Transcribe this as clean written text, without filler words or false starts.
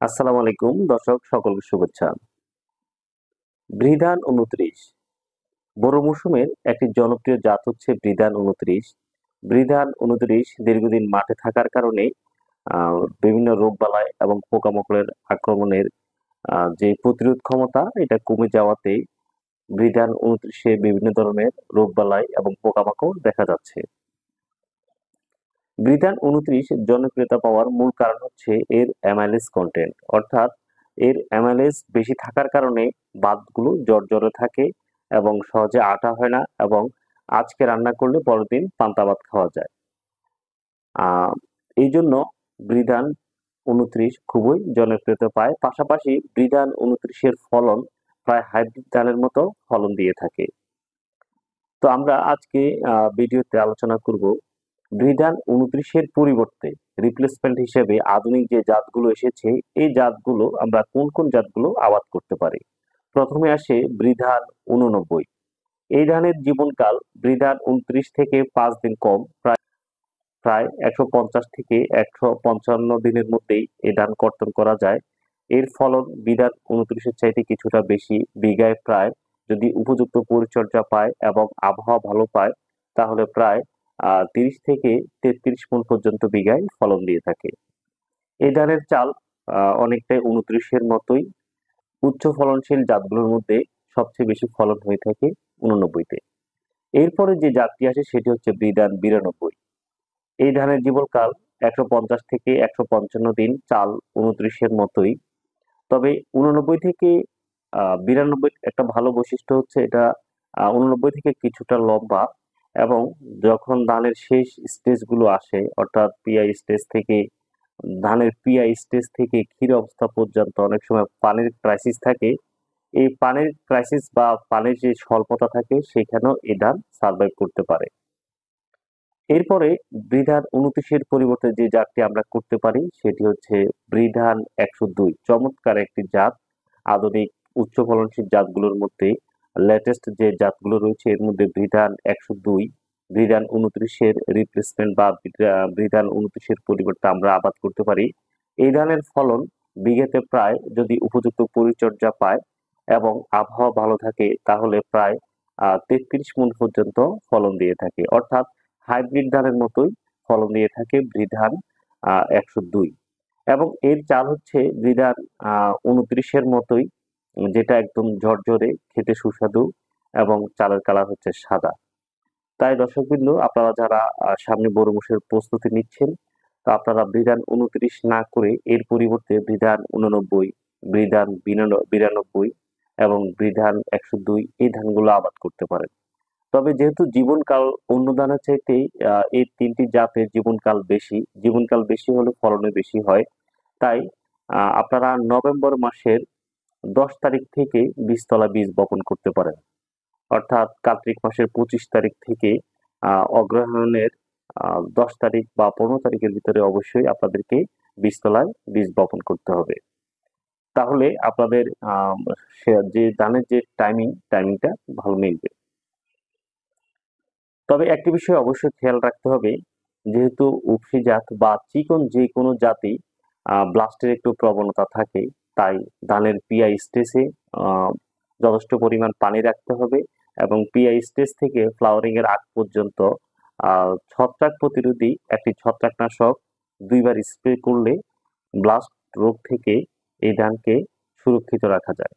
আসসালামু আলাইকুম দর্শক, সকলকে শুভেচ্ছা। বৃধান ২৯ বোরো মৌসুমের একটি জনপ্রিয় জাত হচ্ছে বৃধান ২৯। বৃধান ২৯ দীর্ঘদিন মাঠে থাকার কারণে বিভিন্ন রোগবালাই এবং পোকামাকড়ের আক্রমণের যে প্রতিরোধ ক্ষমতা এটা কমে যাওয়াতে বৃধান ২৯-এ বিভিন্ন ধরনের রোগবালাই এবং পোকামাকড় দেখা যাচ্ছে। বৃধান ২৯ জনপ্রিয়তা পাওয়ার মূল কারণ হচ্ছে এর অ্যামাইলেজ কন্টেন্ট, অর্থাৎ এর অ্যামাইলেজ বেশি থাকার কারণে ভাতগুলো জর্জরে থাকে এবং সহজে আটা হয় না, এবং আজকে রান্না করলে পরের দিন পান্তা ভাত খাওয়া যায়। আহ এই জন্য বৃধান ২৯ খুবই জনপ্রিয়তা পায়। পাশাপাশি বৃধান ২৯-এর ফলন প্রায় হাইব্রিড ধানের মতো ফলন দিয়ে থাকে। তো আমরা আজকে ভিডিওতে আলোচনা করব বৃধান ২৯-এর পরিবর্তে রিপ্লেসমেন্ট হিসেবে আধুনিক যে জাতগুলো এসেছে, এই জাতগুলো আমরা কোন কোন জাতগুলো আবাদ করতে পারি। প্রথমে আসে বৃধান ৮৯। এই ধানের জীবনকাল বৃধান ২৯ থেকে ৫ দিন কম, প্রায় ১৫০ থেকে ১৫৫ দিনের মধ্যেই এই ধান কর্তন করা যায়। এর ফলন বৃধান ২৯-এর চাইতে কিছুটা বেশি, বিঘায় প্রায়, যদি উপযুক্ত পরিচর্যা পায় এবং আবহাওয়া ভালো পায়, তাহলে প্রায় ৩০ থেকে ৩৩ মণ পর্যন্ত বিঘায় ফলন দিয়ে থাকে। এই ধানের চাল অনেকটাই ২৯-এর মতোই। উচ্চ ফলনশীল জাতগুলোর মধ্যে সবচেয়ে বেশি ফলন হয়ে থাকে ৮৯-তে। এরপরে যে জাতটি আসে সেটি হচ্ছে বৃধান ৯২। এই ধানের জীবনকাল ১৫০ থেকে ১৫৫ দিন, চাল ২৯-এর মতোই। তবে ৮৯ থেকে ৯২ একটা ভালো বৈশিষ্ট্য হচ্ছে এটা ৮৯ থেকে কিছুটা লম্বা, এবং যখন ধানের শেষ স্টেজগুলো আসে, অর্থাৎ পিআই স্টেজ থেকে, ধানের পিআই স্টেজ থেকে ক্ষীর অবস্থা পর্যন্ত অনেক সময় পানির ক্রাইসিস থাকে। এই পানির ক্রাইসিস বা পানির যে স্বল্পতা থাকে সেখানেও এই ধান সার্ভাইভ করতে পারে। এরপরে বৃধান ২৯-এর পরিবর্তে যে জাতটি আমরা করতে পারি সেটি হচ্ছে বৃধান ১০২। চমৎকার একটি জাত। আধুনিক উচ্চ ফলনশীল জাতগুলোর মধ্যে লেটেস্ট যে জাতগুলো রয়েছে এর মধ্যে বৃধান ১০২, বৃধান ২৯-এর রিপ্লেসমেন্ট বা বৃধান ২৯-এর পরিবর্তে আমরা আবাদ করতে পারি। এই ধানের ফলন বিঘাতে প্রায়, যদি উপযুক্ত পরিচর্যা পায় এবং আবহাওয়া ভালো থাকে, তাহলে প্রায় ৩৩ মণ পর্যন্ত ফলন দিয়ে থাকে। অর্থাৎ হাইব্রিড ধানের মতোই ফলন দিয়ে থাকে বৃধান ১০২। এবং এর চাল হচ্ছে বৃধান ২৯-এর মতোই, যেটা একদম ঝরঝরে, খেতে সুস্বাদু, এবং চালের কালার হচ্ছে সাদা। তাই দর্শকবৃন্দ, আপনারা যারা সামনে বড় মৌসুমের প্রস্তুতি নিচ্ছেন, তো আপনারা বৃধান ২৯ না করে এর পরিবর্তে বৃধান ৮৯, বৃধান ৯২ এবং বৃধান ১০২ এই ধানগুলো আবাদ করতে পারেন। তবে যেহেতু জীবনকাল অন্য ধানের চাইতে এই ৩টি জাতের জীবনকাল বেশি হলে ফলনে বেশি হয়। তাই আপনারা নভেম্বর মাসের ১০ তারিখ থেকে বীজতলা বীজ বপন করতে পারেন। অর্থাৎ কার্তিক মাসের ২৫ তারিখ থেকে অগ্রহায়ণের ১০ তারিখ বা ১৫ তারিখের ভিতরে অবশ্যই আপনাদেরকে বীজতলায় বীজ বপন করতে হবে। তাহলে আপনাদের যে ধানের যে টাইমিংটা ভালো মিলবে। তবে একটি বিষয় অবশ্যই খেয়াল রাখতে হবে, যেহেতু উফশী জাত বা চিকন যে কোনো জাতি ব্লাস্টের একটু প্রবণতা থাকে, তাই ধানের পিআই স্টেজে যথেষ্ট পরিমাণ পানি রাখতে হবে, এবং পিআই স্টেজ থেকে ফ্লাওয়ারিং এর আগ পর্যন্ত ছত্রাক প্রতিরোধী একটি ছত্রাকনাশক ২ বার স্প্রে করলে ব্লাস্ট রোগ থেকে এই ধানকে সুরক্ষিত রাখা যায়।